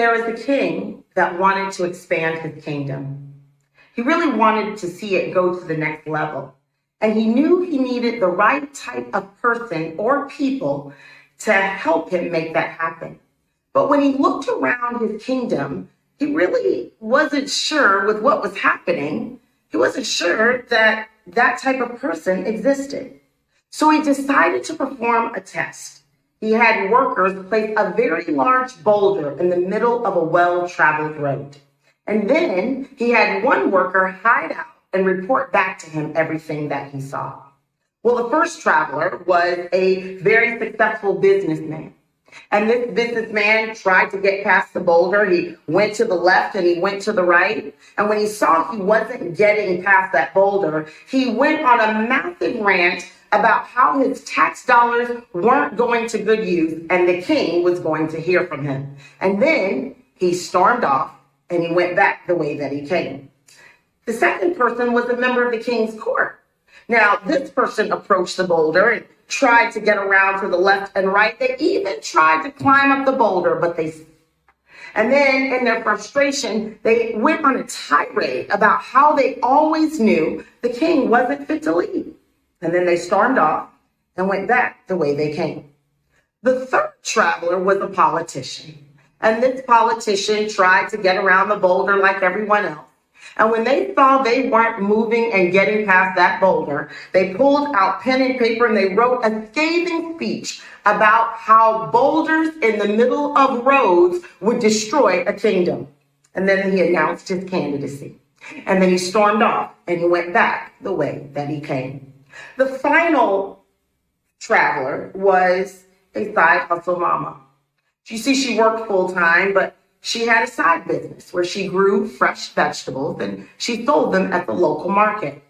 There was a king that wanted to expand his kingdom. He really wanted to see it go to the next level. And he knew he needed the right type of person or people to help him make that happen. But when he looked around his kingdom, he really wasn't sure with what was happening. He wasn't sure that that type of person existed. So he decided to perform a test. He had workers place a very large boulder in the middle of a well-traveled road. And then he had one worker hide out and report back to him everything that he saw. Well, the first traveler was a very successful businessman. And this businessman tried to get past the boulder. He went to the left and he went to the right. And when he saw he wasn't getting past that boulder, he went on a massive rant about how his tax dollars weren't going to good use and the king was going to hear from him. And then he stormed off and he went back the way that he came. The second person was a member of the king's court. Now, this person approached the boulder and tried to get around to the left and right. They even tried to climb up the boulder, but and then in their frustration, they went on a tirade about how they always knew the king wasn't fit to lead. And then they stormed off and went back the way they came. The third traveler was a politician. And this politician tried to get around the boulder like everyone else. And when they saw they weren't moving and getting past that boulder, they pulled out pen and paper and they wrote a scathing speech about how boulders in the middle of roads would destroy a kingdom. And then he announced his candidacy. And then he stormed off and he went back the way that he came. The final traveler was a side hustle mama. You see, she worked full time, but she had a side business where she grew fresh vegetables and she sold them at the local market.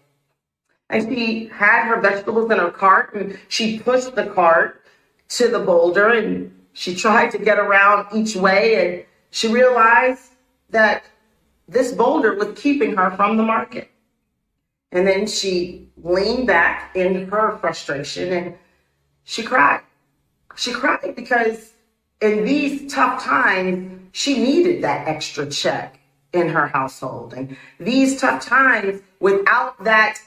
And she had her vegetables in her cart and she pushed the cart to the boulder and she tried to get around each way and she realized that this boulder was keeping her from the market. And then she leaned back in her frustration and she cried. She cried because in these tough times, she needed that extra check in her household. And these tough times, without that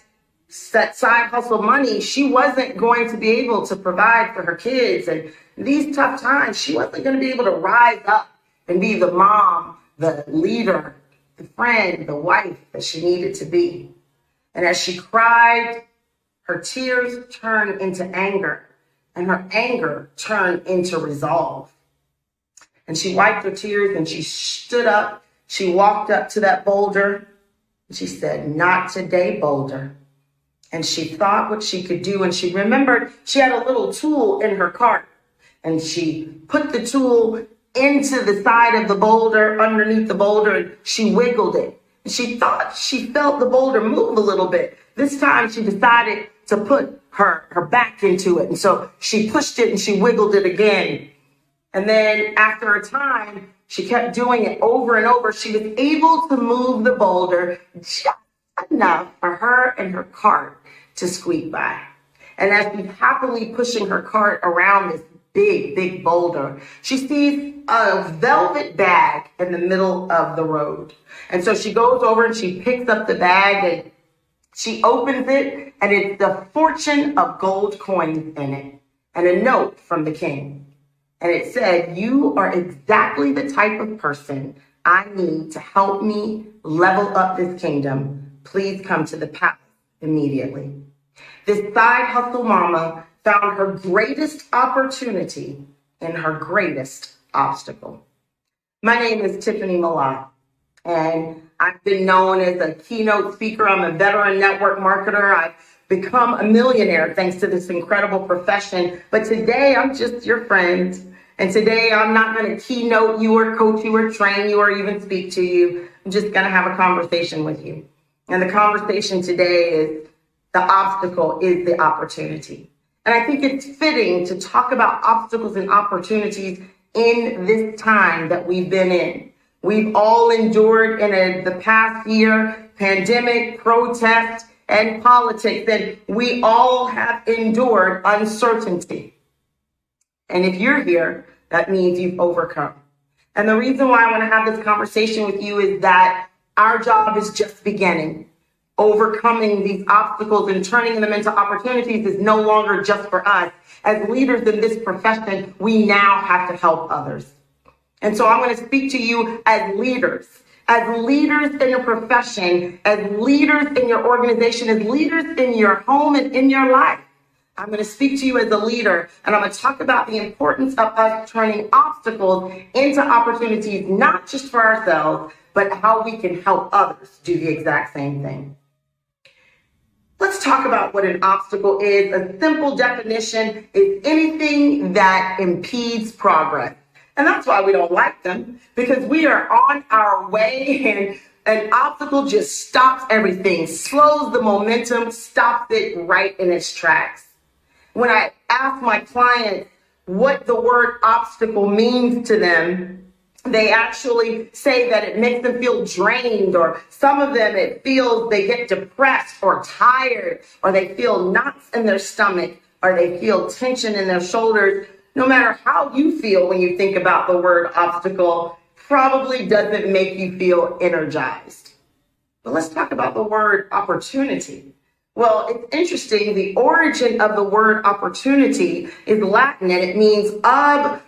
side hustle money, she wasn't going to be able to provide for her kids. And these tough times, she wasn't going to be able to rise up and be the mom, the leader, the friend, the wife that she needed to be. And as she cried, her tears turned into anger, and her anger turned into resolve. And she wiped her tears and she stood up. She walked up to that boulder and she said, "Not today, boulder." And she thought what she could do. And she remembered she had a little tool in her cart. And she put the tool into the side of the boulder, underneath the boulder, and she wiggled it. And she thought she felt the boulder move a little bit. This time she decided to put her back into it. And so she pushed it and she wiggled it again. And then after a time, she kept doing it over and over. She was able to move the boulder just enough for her and her cart to squeak by. And as she's happily pushing her cart around this big, big boulder, she sees a velvet bag in the middle of the road. And so she goes over and she picks up the bag and she opens it, and it's the fortune of gold coins in it and a note from the king. And it said, "You are exactly the type of person I need to help me level up this kingdom. Please come to the palace immediately." This side hustle mama found her greatest opportunity in her greatest obstacle. My name is Tiffaney Malott, and I've been known as a keynote speaker. I'm a veteran network marketer. I've become a millionaire thanks to this incredible profession. But today, I'm just your friend. And today, I'm not going to keynote you or coach you or train you or even speak to you. I'm just going to have a conversation with you. And the conversation today is the obstacle is the opportunity. And I think it's fitting to talk about obstacles and opportunities in this time that we've been in. We've all endured in the past year, pandemic, protest, and politics, and we all have endured uncertainty. And if you're here, that means you've overcome. And the reason why I want to have this conversation with you is that our job is just beginning. Overcoming these obstacles and turning them into opportunities is no longer just for us. As leaders in this profession, we now have to help others. And so I'm going to speak to you as leaders in your profession, as leaders in your organization, as leaders in your home and in your life. I'm going to speak to you as a leader, and I'm going to talk about the importance of us turning obstacles into opportunities, not just for ourselves, but how we can help others do the exact same thing. Let's talk about what an obstacle is. A simple definition is anything that impedes progress. And that's why we don't like them, because we are on our way and an obstacle just stops everything, slows the momentum, stops it right in its tracks. When I ask my clients what the word obstacle means to them, they actually say that it makes them feel drained, or some of them it feels they get depressed or tired, or they feel knots in their stomach, or they feel tension in their shoulders. No matter how you feel when you think about the word obstacle, probably doesn't make you feel energized. But let's talk about the word opportunity. Well, it's interesting. The origin of the word opportunity is Latin, and it means ob,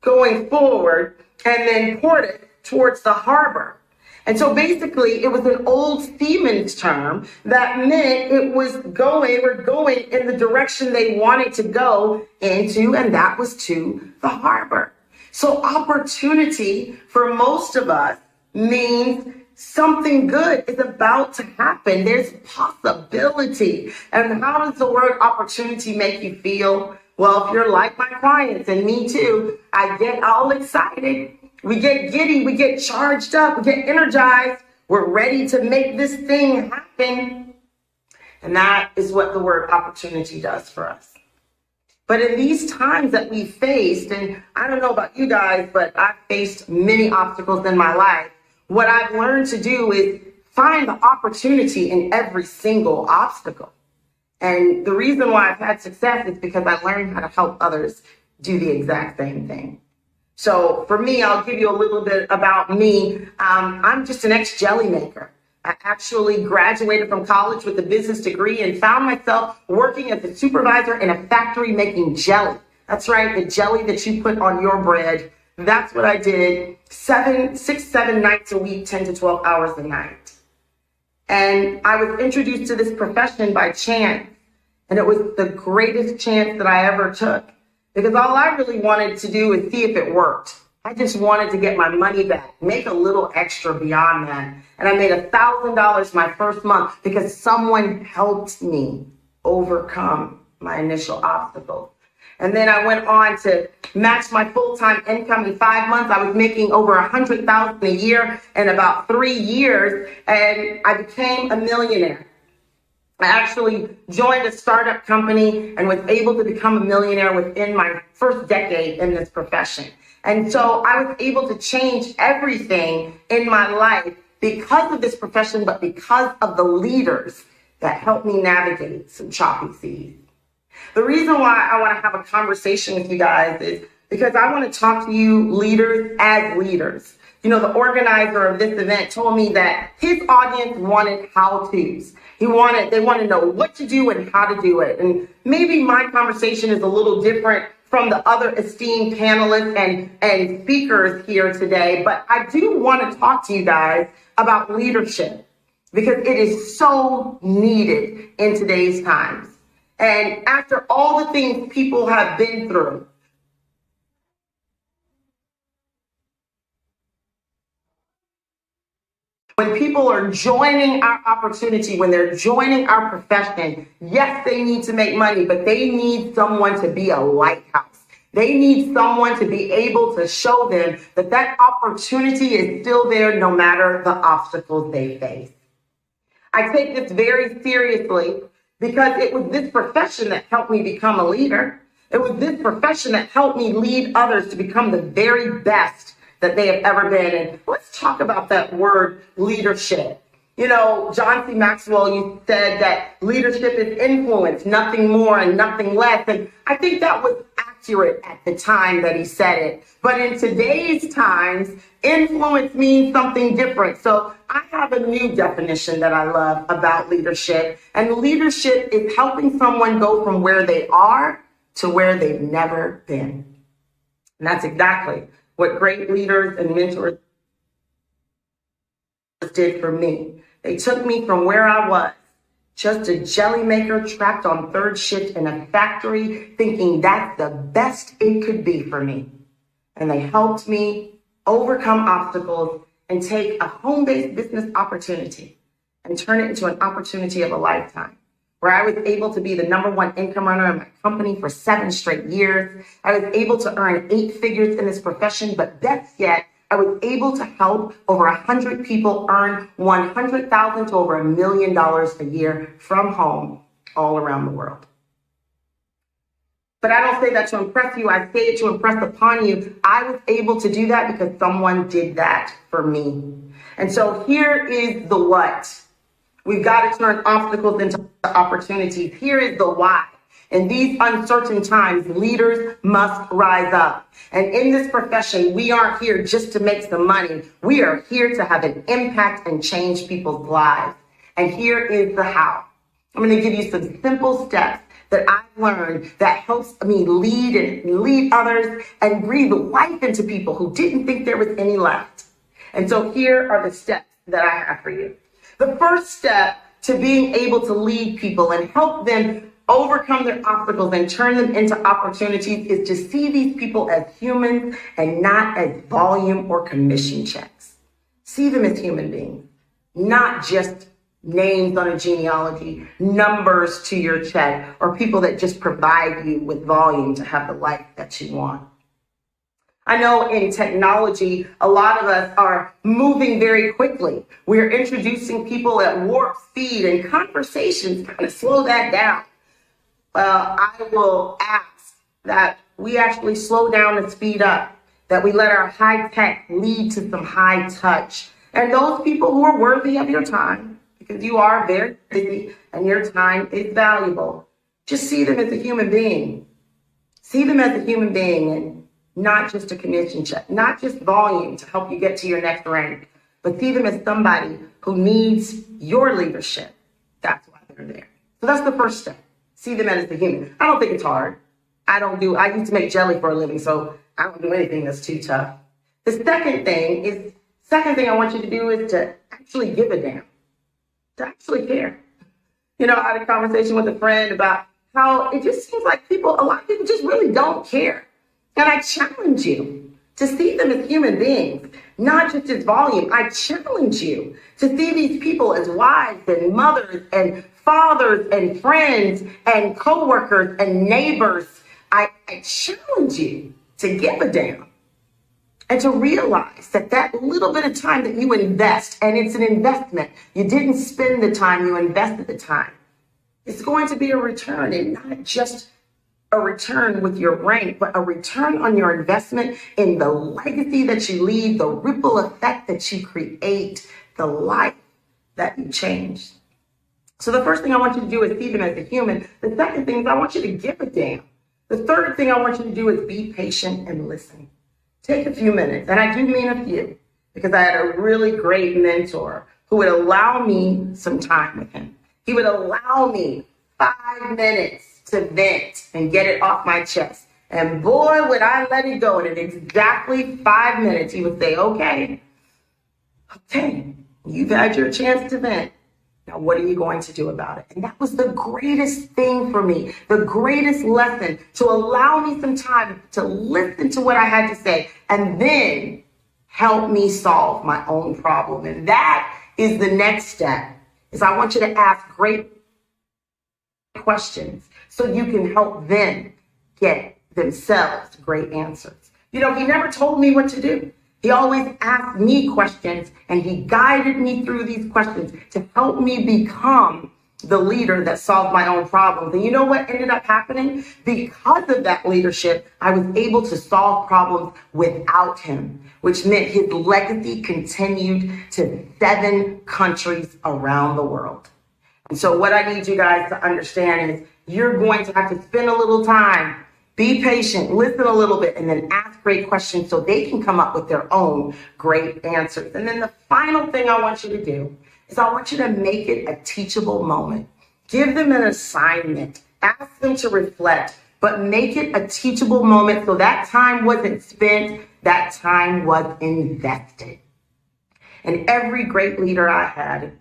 going forward, and then ported, towards the harbor. And so basically, it was an old seaman's term that meant we're going in the direction they wanted to go into, and that was to the harbor. So opportunity for most of us means something good is about to happen. There's possibility. And how does the word opportunity make you feel? Well, if you're like my clients, and me too, I get all excited. We get giddy, we get charged up, we get energized. We're ready to make this thing happen. And that is what the word opportunity does for us. But in these times that we faced, and I don't know about you guys, but I've faced many obstacles in my life. What I've learned to do is find the opportunity in every single obstacle. And the reason why I've had success is because I learned how to help others do the exact same thing. So for me, I'll give you a little bit about me. I'm just an ex-jelly maker. I actually graduated from college with a business degree and found myself working as a supervisor in a factory making jelly. That's right, the jelly that you put on your bread. That's what I did 6-7 nights a week, 10 to 12 hours a night. And I was introduced to this profession by chance. And it was the greatest chance that I ever took, because all I really wanted to do is see if it worked. I just wanted to get my money back, make a little extra beyond that. And I made $1,000 my first month because someone helped me overcome my initial obstacles. And then I went on to match my full-time income in 5 months. I was making over $100,000 a year in about 3 years, and I became a millionaire. I actually joined a startup company and was able to become a millionaire within my first decade in this profession. And so I was able to change everything in my life because of this profession, but because of the leaders that helped me navigate some choppy seas. The reason why I want to have a conversation with you guys is because I want to talk to you leaders as leaders. You know, the organizer of this event told me that his audience wanted how-tos. They want to know what to do and how to do it. And maybe my conversation is a little different from the other esteemed panelists and speakers here today, but I do want to talk to you guys about leadership because it is so needed in today's times. And after all the things people have been through, when people are joining our opportunity, when they're joining our profession, yes, they need to make money, but they need someone to be a lighthouse. They need someone to be able to show them that that opportunity is still there no matter the obstacles they face. I take this very seriously because it was this profession that helped me become a leader. It was this profession that helped me lead others to become the very best that they have ever been. And let's talk about that word leadership. You know, John C. Maxwell, you said that leadership is influence, nothing more and nothing less. And I think that was accurate at the time that he said it. But in today's times, influence means something different. So I have a new definition that I love about leadership. And leadership is helping someone go from where they are to where they've never been. And that's exactly what great leaders and mentors did for me. They took me from where I was, just a jelly maker trapped on third shift in a factory, thinking that's the best it could be for me. And they helped me overcome obstacles and take a home-based business opportunity and turn it into an opportunity of a lifetime, where I was able to be the #1 income earner in my company for 7 straight years. I was able to earn 8 figures in this profession, but best yet, I was able to help over 100 people earn $100,000 to over $1 million a year from home all around the world. But I don't say that to impress you. I say it to impress upon you. I was able to do that because someone did that for me. And so here is the what. We've got to turn obstacles into opportunities. Here is the why. In these uncertain times, leaders must rise up. And in this profession, we aren't here just to make some money. We are here to have an impact and change people's lives. And here is the how. I'm going to give you some simple steps that I've learned that helps me lead others and breathe life into people who didn't think there was any left. And so here are the steps that I have for you. The first step to being able to lead people and help them overcome their obstacles and turn them into opportunities is to see these people as humans and not as volume or commission checks. See them as human beings, not just names on a genealogy, numbers to your check, or people that just provide you with volume to have the life that you want. I know in technology, a lot of us are moving very quickly. We're introducing people at warp speed, and conversations kind of slow that down. I will ask that we actually slow down and speed up, that we let our high tech lead to some high touch. And those people who are worthy of your time, because you are very busy and your time is valuable, just see them as a human being. See them as a human being and not just a commission check, not just volume to help you get to your next rank, but see them as somebody who needs your leadership. That's why they're there. So that's the first step. See them as a human. I don't think it's hard. I used to make jelly for a living, so I don't do anything that's too tough. The second thing I want you to do is to actually give a damn, to actually care. You know, I had a conversation with a friend about how it just seems like a lot of people just really don't care. And I challenge you to see them as human beings, not just as volume. I challenge you to see these people as wives and mothers and fathers and friends and coworkers and neighbors. I challenge you to give a damn and to realize that little bit of time that you invest, and it's an investment. You didn't spend the time, you invested the time. It's going to be a return, and not just a return with your rank, but a return on your investment in the legacy that you leave, the ripple effect that you create, the life that you change. So the first thing I want you to do is see them as a human. The second thing is I want you to give a damn. The third thing I want you to do is be patient and listen. Take a few minutes, and I do mean a few, because I had a really great mentor who would allow me some time with him. He would allow me 5 minutes to vent and get it off my chest. And boy, would I let it go. And in exactly 5 minutes, he would say, okay, you've had your chance to vent. Now, what are you going to do about it? And that was the greatest thing for me, the greatest lesson, to allow me some time to listen to what I had to say and then help me solve my own problem. And that is the next step, is I want you to ask great questions so you can help them get themselves great answers. You know, he never told me what to do. He always asked me questions, and he guided me through these questions to help me become the leader that solved my own problems. And you know what ended up happening? Because of that leadership, I was able to solve problems without him, which meant his legacy continued to 7 countries around the world. And so what I need you guys to understand is you're going to have to spend a little time Be patient, listen a little bit, and then ask great questions so they can come up with their own great answers. And then the final thing I want you to do is I want you to make it a teachable moment. Give them an assignment. Ask them to reflect, but make it a teachable moment so that time wasn't spent, that time was invested. And every great leader I had, and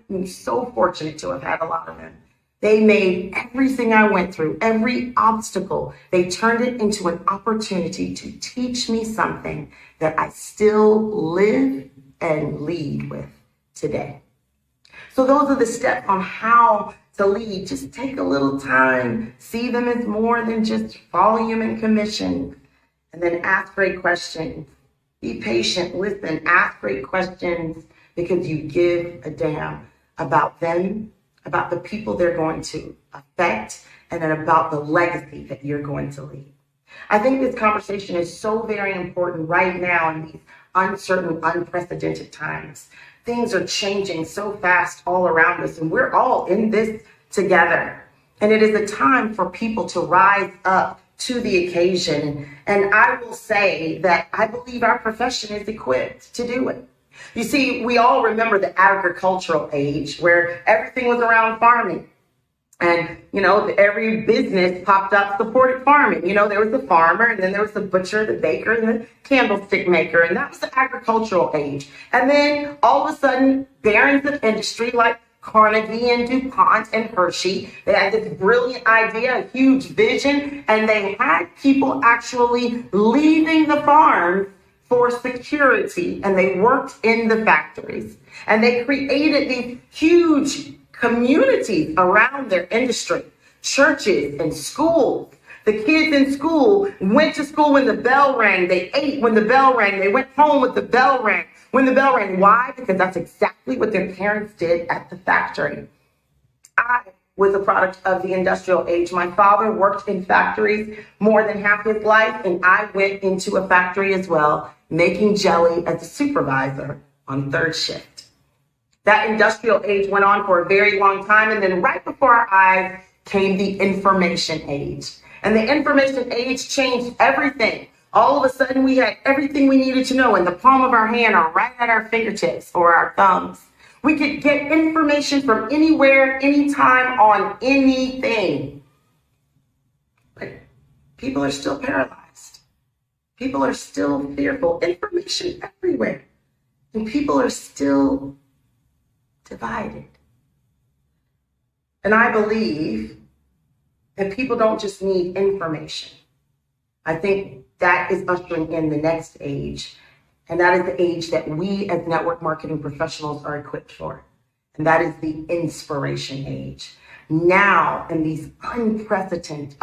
I'm so fortunate to have had a lot of them, they made everything I went through, every obstacle, they turned it into an opportunity to teach me something that I still live and lead with today. So those are the steps on how to lead. Just take a little time, see them as more than just volume and commission, and then ask great questions. Be patient, listen, ask great questions because you give a damn about them, about the people they're going to affect, and then about the legacy that you're going to leave. I think this conversation is so very important right now in these uncertain, unprecedented times. Things are changing so fast all around us, and we're all in this together. And it is a time for people to rise up to the occasion. And I will say that I believe our profession is equipped to do it. You see, we all remember the agricultural age where everything was around farming. And, every business popped up supported farming. There was the farmer, and then there was the butcher, the baker, and the candlestick maker. And that was the agricultural age. And then all of a sudden, barons of industry like Carnegie and DuPont and Hershey, they had this brilliant idea, a huge vision, and they had people actually leaving the farms for security, and they worked in the factories. And they created these huge communities around their industry, churches and schools. The kids in school went to school when the bell rang. They ate when the bell rang. They went home with the bell rang. When the bell rang. Why? Because that's exactly what their parents did at the factory. I was a product of the industrial age. My father worked in factories more than half his life, and I went into a factory as well, making jelly as a supervisor on third shift. That industrial age went on for a very long time, and then right before our eyes came the information age. And the information age changed everything. All of a sudden, we had everything we needed to know in the palm of our hand or right at our fingertips or our thumbs. We could get information from anywhere, anytime, on anything. But people are still paralyzed. People are still fearful. Information everywhere. And people are still divided. And I believe that people don't just need information. I think that is ushering in the next age. And that is the age that we as network marketing professionals are equipped for. And that is the inspiration age. Now, in these unprecedented,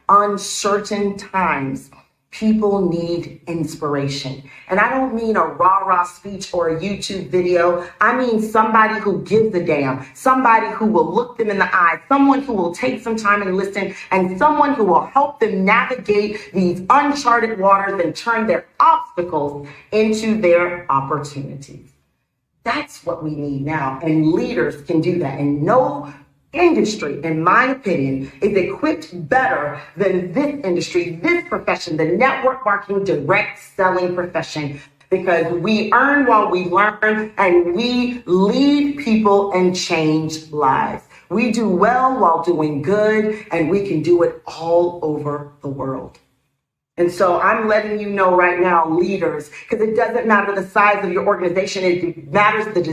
uncertain times, people need inspiration. And I don't mean a rah-rah speech or a YouTube video. I mean somebody who gives a damn, somebody who will look them in the eye, someone who will take some time and listen, and someone who will help them navigate these uncharted waters and turn their obstacles into their opportunities. That's what we need now, and leaders can do that. And no industry, in my opinion, is equipped better than this industry, this profession, the network marketing direct selling profession, because we earn while we learn and we lead people and change lives. We do well while doing good, and we can do it all over the world. And so I'm letting you know right now, leaders, because it doesn't matter the size of your organization. It matters the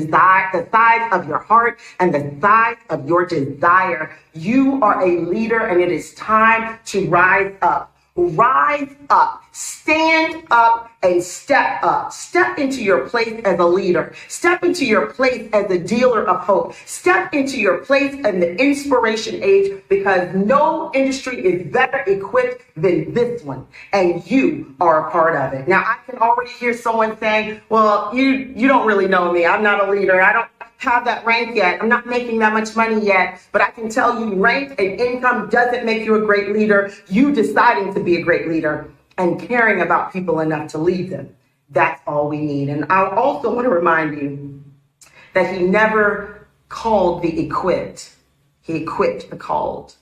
size of your heart and the size of your desire. You are a leader, and it is time to rise up. Rise up, stand up, and step up. Step into your place as a leader. Step into your place as a dealer of hope. Step into your place in the inspiration age, because no industry is better equipped than this one, and you are a part of it. Now, I can already hear someone saying, well, you don't really know me. I'm not a leader. I don't have that rank yet. I'm not making that much money yet, but I can tell you rank and income doesn't make you a great leader. You deciding to be a great leader and caring about people enough to lead them. That's all we need. And I also want to remind you that he never called the equipped. He equipped the called.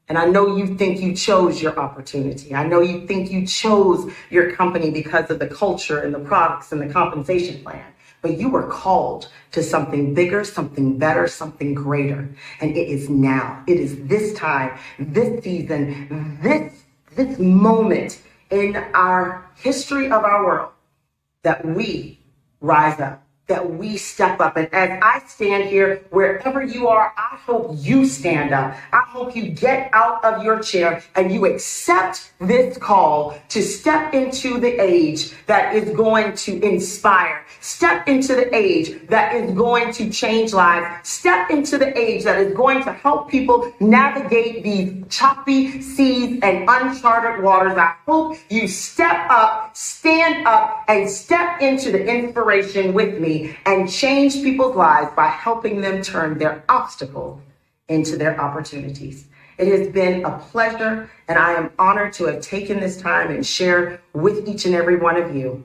And I know you think you chose your opportunity. I know you think you chose your company because of the culture and the products and the compensation plan. But you were called to something bigger, something better, something greater. And it is now. It is this time, this season, this moment in our history of our world that we rise up, that we step up. And as I stand here, wherever you are, I hope you stand up. I hope you get out of your chair and you accept this call to step into the age that is going to inspire. Step into the age that is going to change lives. Step into the age that is going to help people navigate these choppy seas and uncharted waters. I hope you step up, stand up, and step into the inspiration with me and change people's lives by helping them turn their obstacles into their opportunities. It has been a pleasure, and I am honored to have taken this time and share with each and every one of you.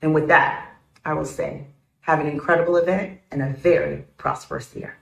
And with that, I will say, have an incredible event and a very prosperous year.